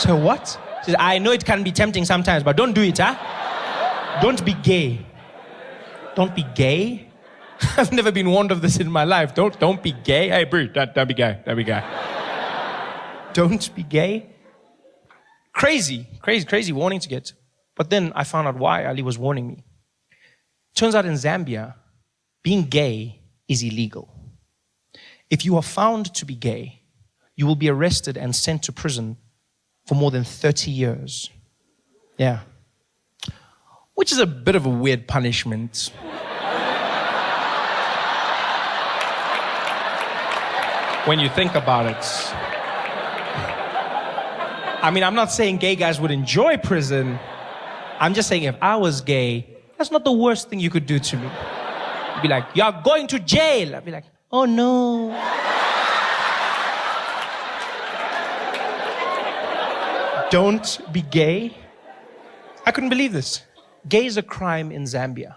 So what? She said, I know it can be tempting sometimes, but don't do it, huh? Don't be gay. Don't be gay? I've never been warned of this in my life. Don't be gay. Hey, Brie, don't be gay. Don't be gay. Don't be gay. Crazy warning to get. But then I found out why Ali was warning me. Turns out in Zambia, being gay is illegal. If you are found to be gay, you will be arrested and sent to prison for more than 30 years. Yeah. Which is a bit of a weird punishment. When you think about it. I mean, I'm not saying gay guys would enjoy prison. I'm just saying if I was gay, that's not the worst thing you could do to me. You'd be like, you're going to jail. I'd be like, oh no. Don't be gay. I couldn't believe this. Gay is a crime in Zambia.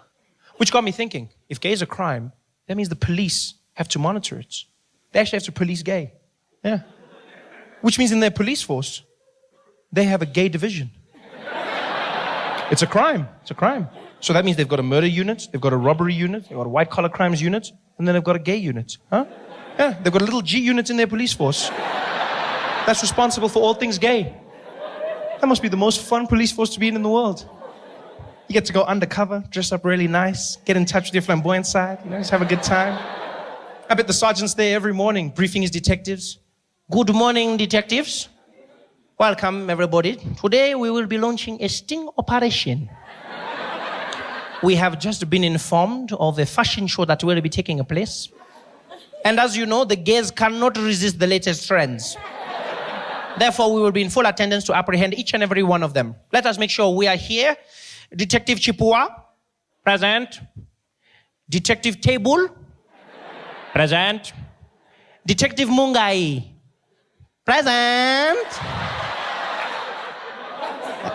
Which got me thinking, if gay is a crime, that means the police have to monitor it. They actually have to police gay. Yeah. Which means in their police force, they have a gay division. It's a crime. It's a crime. So that means they've got a murder unit, they've got a robbery unit, they've got a white-collar crimes unit, and then they've got a gay unit. Huh? Yeah, they've got a little G unit in their police force that's responsible for all things gay. That must be the most fun police force to be in the world. You get to go undercover, dress up really nice, get in touch with your flamboyant side, just have a good time. I bet the sergeant's there every morning, briefing his detectives. Good morning, detectives. Welcome, everybody. Today we will be launching a sting operation. We have just been informed of a fashion show that will be taking place. And as you know, the gays cannot resist the latest trends. Therefore, we will be in full attendance to apprehend each and every one of them. Let us make sure we are here. Detective Chipua, present. Detective Table, present. Detective Mungai, present.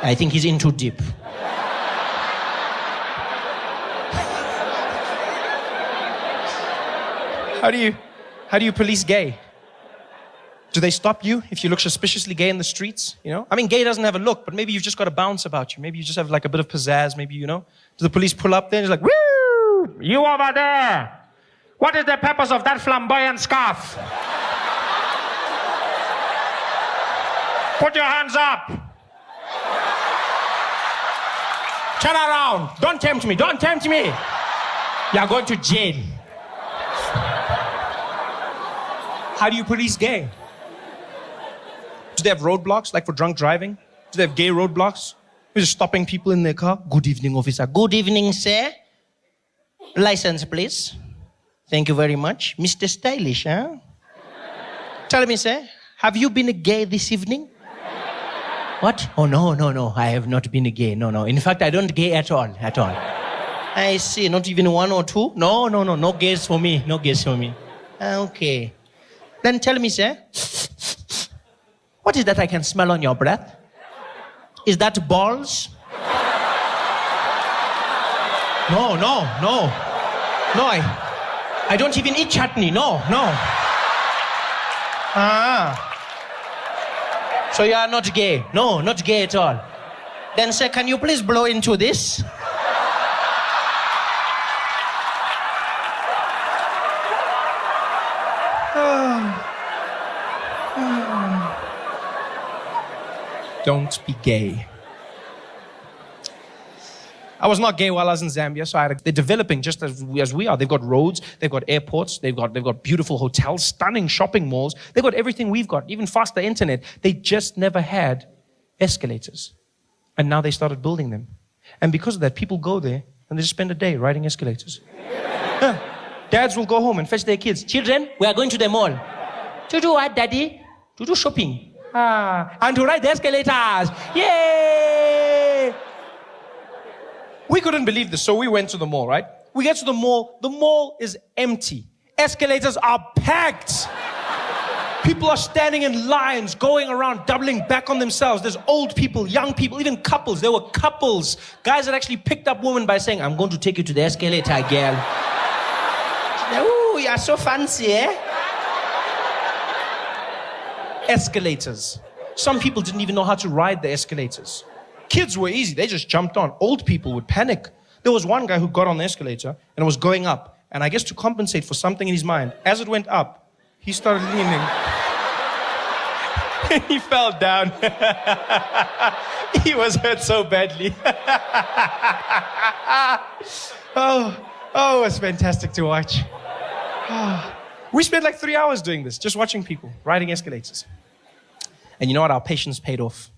I think he's in too deep. How do you police gay? Do they stop you if you look suspiciously gay in the streets? You know? I mean, gay doesn't have a look, but maybe you've just got a bounce about you. Maybe you just have like a bit of pizzazz. Maybe, you know, do the police pull up there and just like, woo! You over there! What is the purpose of that flamboyant scarf? Put your hands up! Turn around! Don't tempt me! Don't tempt me! You're going to jail. How do you police gay? Do they have roadblocks, like for drunk driving? Do they have gay roadblocks? They're just stopping people in their car. Good evening, officer. Good evening, sir. License, please. Thank you very much. Mr. Stylish, huh? Tell me, sir, have you been a gay this evening? What? Oh, no. I have not been a gay. No. In fact, I don't gay at all. I see. Not even one or two? No. No gays for me. No gays for me. Okay. Then tell me, sir, what is that I can smell on your breath? Is that balls? No, I don't even eat chutney. No. So you are not gay? No, not gay at all. Then, sir, can you please blow into this? Don't be gay. I was not gay while I was in Zambia, so they're developing just as we are. They've got roads, they've got airports, they've got beautiful hotels, stunning shopping malls. They've got everything we've got, even faster internet. They just never had escalators. And now they started building them. And because of that, people go there and they just spend a day riding escalators. Dads will go home and fetch their kids. Children, we are going to the mall. To do what, Daddy? To do shopping. And to ride the escalators. Yay! We couldn't believe this, so we went to the mall, right? We get to the mall is empty. Escalators are packed. People are standing in lines, going around, doubling back on themselves. There's old people, young people, even couples. There were couples. Guys that actually picked up women by saying, I'm going to take you to the escalator, girl. Ooh, you're so fancy, eh? Escalators. Some people didn't even know how to ride the escalators. Kids were easy, they just jumped on. Old people would panic. There was one guy who got on the escalator and was going up. And I guess to compensate for something in his mind, as it went up, he started leaning. He fell down. He was hurt so badly. Oh, it was fantastic to watch. We spent like 3 hours doing this, just watching people riding escalators. And you know what? Our patience paid off.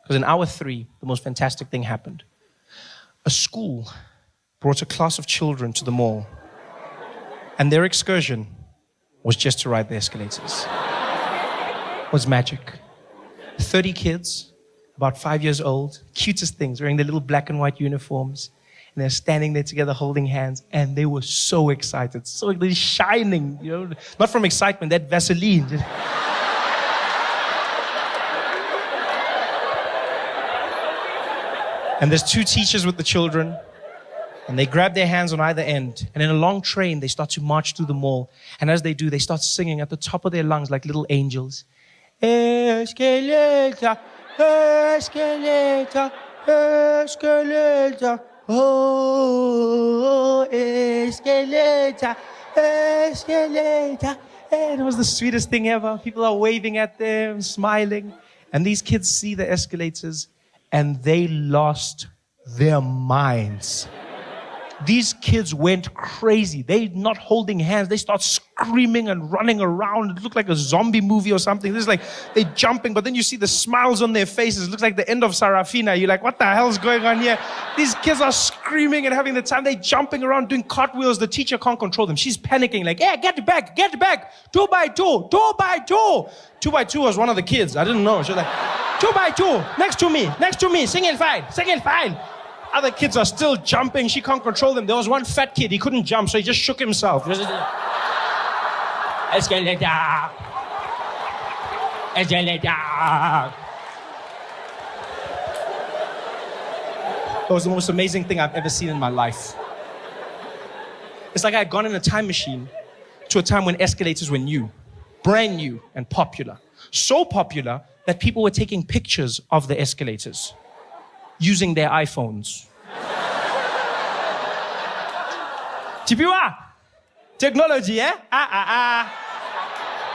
Because in hour 3, the most fantastic thing happened. A school brought a class of children to the mall. And their excursion was just to ride the escalators. It was magic. 30 kids, about 5 years old, cutest things, wearing their little black and white uniforms. And they're standing there together holding hands. And they were so excited. So they're shining, you know. Not from excitement, that Vaseline. And there's 2 teachers with the children. And they grab their hands on either end. And in a long train, they start to march through the mall. And as they do, they start singing at the top of their lungs like little angels. Escalator, escalator, escalator. Oh, escalator, escalator. And it was the sweetest thing ever. People are waving at them, smiling. And these kids see the escalators. And they lost their minds. These kids went crazy. They're not holding hands. They start screaming and running around. It looked like a zombie movie or something. This is like they're jumping, but then you see the smiles on their faces. It looks like the end of Sarafina. You're like, what the hell's going on here? These kids are screaming and having the time. They're jumping around, doing cartwheels. The teacher can't control them. She's panicking like, yeah, get back, get back. 2 by 2, 2 by 2. 2 by 2 was one of the kids. I didn't know. She was like, 2 by 2, next to me, single file. Other kids are still jumping. She can't control them. There was one fat kid. He couldn't jump, so he just shook himself. Escalator. Escalator. It was the most amazing thing I've ever seen in my life. It's like I had gone in a time machine to a time when escalators were new, brand new and popular. So popular that people were taking pictures of the escalators using their iPhones. Chipiwa, technology, eh?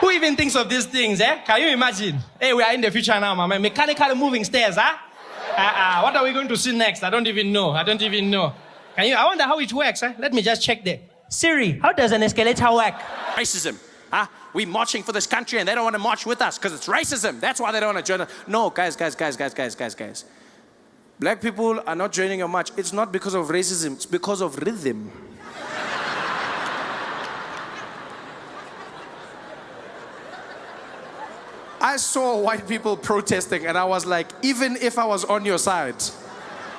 Who even thinks of these things, eh? Can you imagine? Hey, we are in the future now, man. Mechanical moving stairs, huh? What are we going to see next? I don't even know. Can you? I wonder how it works, eh? Let me just check there. Siri, how does an escalator work? Racism, huh? We marching for this country and they don't want to march with us because it's racism. That's why they don't want to join us. No, guys. Black people are not joining your march. It's not because of racism. It's because of rhythm. I saw white people protesting and I was like, even if I was on your side,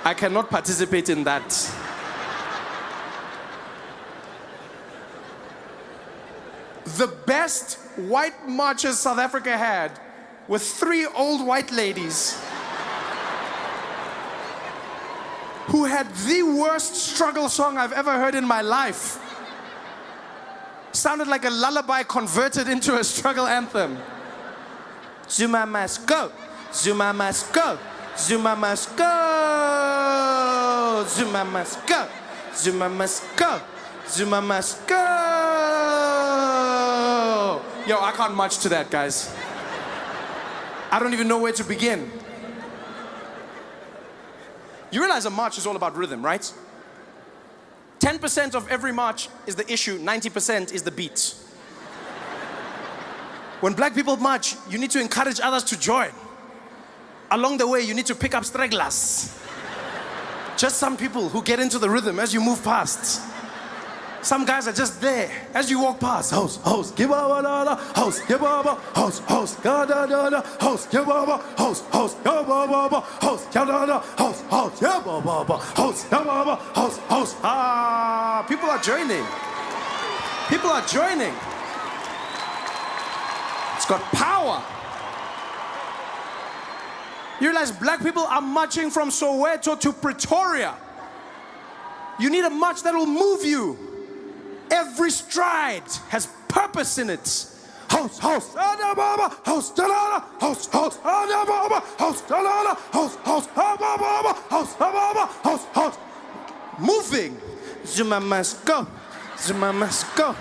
I cannot participate in that. The best white marches South Africa had were 3 old white ladies who had the worst struggle song I've ever heard in my life. Sounded like a lullaby converted into a struggle anthem. Zuma must go, Zuma must go, Zuma must go, Zuma must go, Zuma must go, Zuma must go. Yo, I can't march to that, guys. I don't even know where to begin. You realize a march is all about rhythm, right? 10% of every march is the issue, 90% is the beat. When black people march, you need to encourage others to join. Along the way, you need to pick up stragglers. Just some people who get into the rhythm as you move past. Some guys are just there as you walk past. Host, give up, host, give up, host, da da da, host, give up, host, give up, host, da da, host, give up, host, give up, host. Ah, people are joining. People are joining. It's got power. You realize black people are marching from Soweto to Pretoria. You need a march that will move you. Every stride has purpose in it. house, house, house, house, house, house, house, house. Moving. Zuma must go. Zuma must go.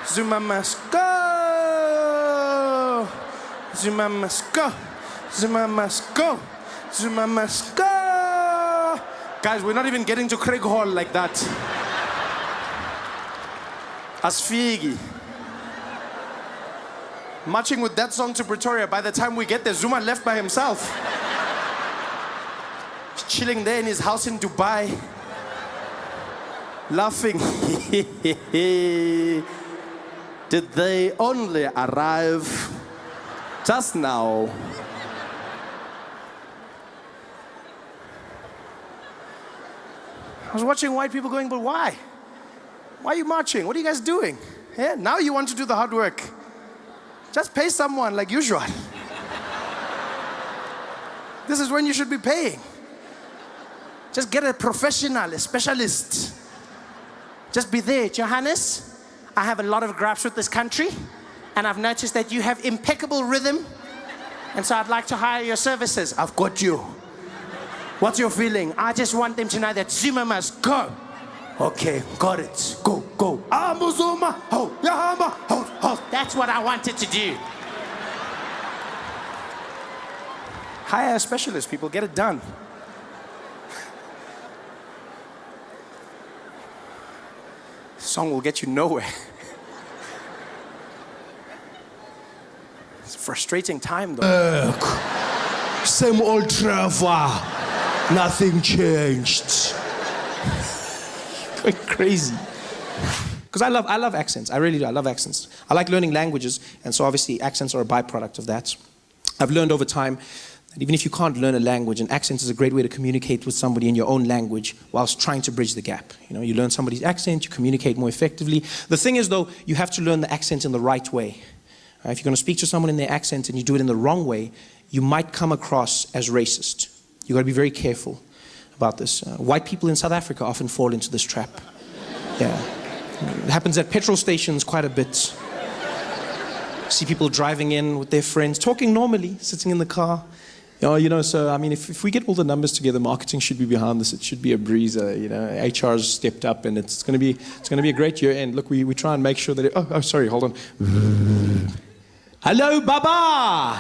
Zuma must go. Zuma must go. Zuma must go. Zuma must go. Guys, we're not even getting to Craig Hall like that. Asfigi. Marching with that song to Pretoria. By the time we get there, Zuma left by himself. He's chilling there in his house in Dubai. Laughing. Did they only arrive just now? I was watching white people going, but why? Why are you marching? What are you guys doing? Yeah, now you want to do the hard work. Just pay someone like usual. This is when you should be paying. Just get a professional, a specialist. Just be there. Johannes, I have a lot of gripes with this country, and I've noticed that you have impeccable rhythm, and so I'd like to hire your services. I've got you. What's your feeling? I just want them to know that Zuma must go. Okay, got it. Go, go. Zuma. That's what I wanted to do. Hire a specialist, people. Get it done. This song will get you nowhere. It's a frustrating time, though. Same old Trevor. Nothing changed. Going crazy. Because I love accents. I really do. I love accents. I like learning languages, and so obviously accents are a byproduct of that. I've learned over time that even if you can't learn a language, an accent is a great way to communicate with somebody in your own language whilst trying to bridge the gap. You know, you learn somebody's accent, you communicate more effectively. The thing is, though, you have to learn the accent in the right way. If you're going to speak to someone in their accent and you do it in the wrong way, you might come across as racist. You've got to be very careful about this. White people in South Africa often fall into this trap. Yeah. It happens at petrol stations quite a bit. See people driving in with their friends, talking normally, sitting in the car. You know, so I mean, if we get all the numbers together, marketing should be behind this. It should be a breezer. You know, HR's stepped up, and it's going to be a great year end. Look, we try and make sure that. Oh, sorry, hold on. Hello, Baba.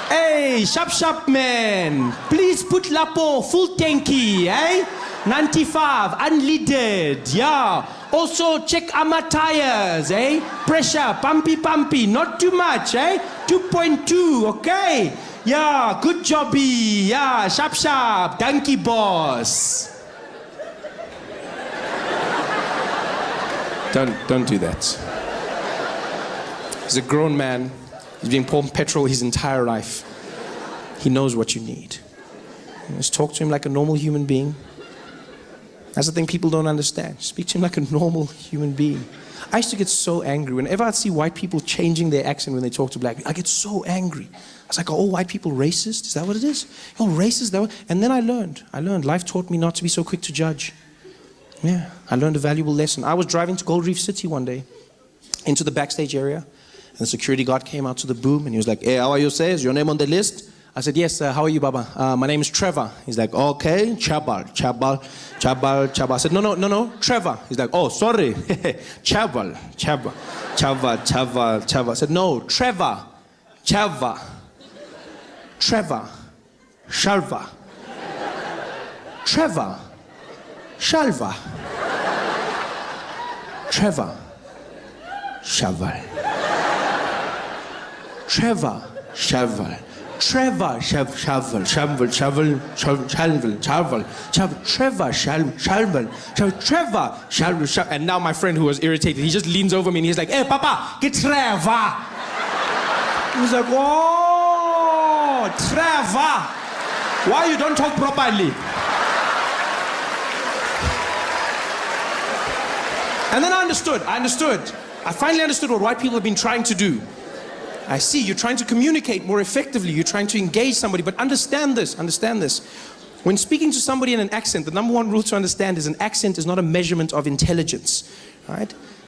Hey, sharp man. Please put Lapo full tanky, eh? 95, unleaded, yeah. Also check our tires, eh? Pressure, pumpy, not too much, eh? 2.2, okay? Yeah, good jobby, yeah, sharp, donkey boss. Don't do that. He's a grown man. He's been pouring petrol his entire life. He knows what you need. You just talk to him like a normal human being. That's the thing people don't understand. Speak to him like a normal human being. I used to get so angry. Whenever I'd see white people changing their accent when they talk to black people, I get so angry. I was like, are all white people racist? Is that what it is? You're racist? And then I learned. Life taught me not to be so quick to judge. Yeah, I learned a valuable lesson. I was driving to Gold Reef City one day, into the backstage area, and the security guard came out to the boom, and he was like, hey, how are you, sir? Is your name on the list? I said, yes, how are you, Baba? My name is Trevor. He's like, okay, Chabal. I said, no, Trevor. He's like, oh, sorry, Chabal. I said, no, Trevor, Shalva. Trevor, Shalva. Trevor, Shalva. Trevor, Shaval. Trevor, Shaval. Trevor, Shaval. And now my friend who was irritated, he just leans over me and he's like, hey, Papa, get Trevor. He was like, oh, Trevor. Why you don't talk properly? And then I understood. I finally understood what white people have been trying to do. I see, you're trying to communicate more effectively. You're trying to engage somebody, but understand this. When speaking to somebody in an accent, the number one rule to understand is an accent is not a measurement of intelligence, right?